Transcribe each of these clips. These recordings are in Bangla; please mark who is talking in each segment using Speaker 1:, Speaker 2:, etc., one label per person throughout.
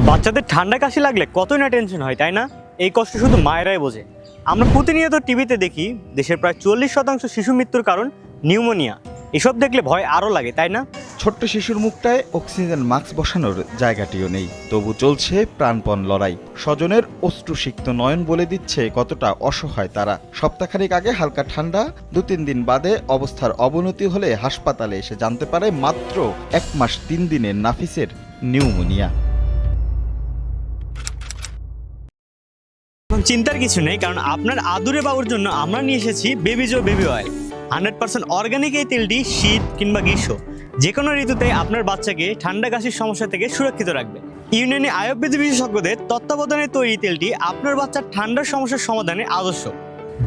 Speaker 1: বাচ্চাদের ঠান্ডা কাশি লাগলে কতই না টেনশন হয়, তাই না? এই কষ্ট শুধু মায়েরাই বোঝে। আমরা প্রতিনিয়ত টিভিতে দেখি দেশের প্রায় 40% শিশু মৃত্যুর কারণ নিউমোনিয়া। এসব দেখলে ভয় আরও লাগে, তাই না?
Speaker 2: ছোট্ট শিশুর মুখটায় অক্সিজেন মাস্ক বসানোর জায়গাটিও নেই, তবু চলছে প্রাণপণ লড়াই। স্বজনের অশ্রুসিক্ত নয়ন বলে দিচ্ছে কতটা অসহায় তারা। সপ্তাহখানেক আগে হালকা ঠান্ডা, 2-3 দিন বাদে অবস্থার অবনতি হলে হাসপাতালে এসে জানতে পারে মাত্র 1 মাস 3 দিনের নাফিসের নিউমোনিয়া।
Speaker 1: চিন্তার কিছু নেই, কারণ আপনার আদুরে বাবুর জন্য আমরা নিয়ে এসেছি বেবিজো বেবি অয়েল। 100% অর্গানিক এই তেলটি শীত কিংবা গ্রীষ্ম যে কোনো ঋতুতে আপনার বাচ্চাকে ঠান্ডা কাশির সমস্যা থেকে সুরক্ষিত রাখবে। ইউনানি আয়ুর্বেদ বিশেষজ্ঞদের তত্ত্বাবধানে তৈরি তেলটি আপনার বাচ্চার ঠান্ডার সমস্যার সমাধানে আদর্শ।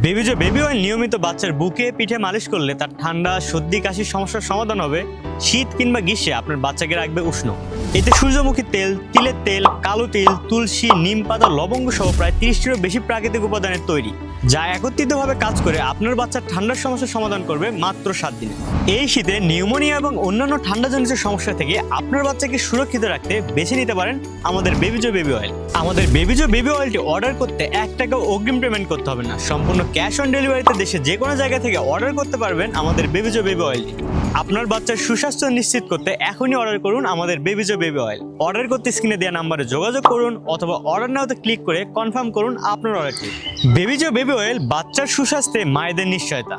Speaker 1: বেবিজো বেবি অয়েল নিয়মিত বাচ্চার বুকে পিঠে মালিশ করলে তার ঠান্ডা সর্দি কাশির সমস্যার সমাধান হবে। শীত কিংবা গ্রীষ্মে আপনার বাচ্চাকে রাখবে উষ্ণ। এতে সূর্যমুখী তেল, তিলের তেল, কালো তিল, তুলসী, নিম পাতা, লবঙ্গ সহ প্রায় 30টিরও বেশি প্রাকৃতিক উপাদানের তৈরি, যা একত্রিতভাবে কাজ করে আপনার বাচ্চার ঠান্ডার সমস্যার সমাধান করবে মাত্র 7 দিনে। এই শীতে নিউমোনিয়া এবং অন্যান্য ঠান্ডাজনিত সমস্যা থেকে আপনার বাচ্চাকে সুরক্ষিত রাখতে বেছে নিতে পারেন আমাদের বেবিজো বেবি অয়েল। আমাদের বেবিজো বেবি অয়েলটি অর্ডার করতে 1 টাকাও অগ্রিম পেমেন্ট করতে হবে না। সম্পূর্ণ ক্যাশ অন ডেলিভারিতে দেশের যে কোনো জায়গা থেকে অর্ডার করতে পারবেন আমাদের বেবিজো বেবি অয়েলটি। আপনার বাচ্চার সুস্বাস্থ্য নিশ্চিত করতে এখনই অর্ডার করুন আমাদের বেবিজো বেবি অয়েল। অর্ডার করতে স্ক্রিনে দেওয়া নাম্বারে যোগাযোগ করুন অথবা অর্ডার নাওতে ক্লিক করে কনফার্ম করুন আপনার অর্ডারটি। বেবিজো বেবি অয়েল, বাচ্চার সুস্বাস্থ্যে মায়েদের নিশ্চয়তা।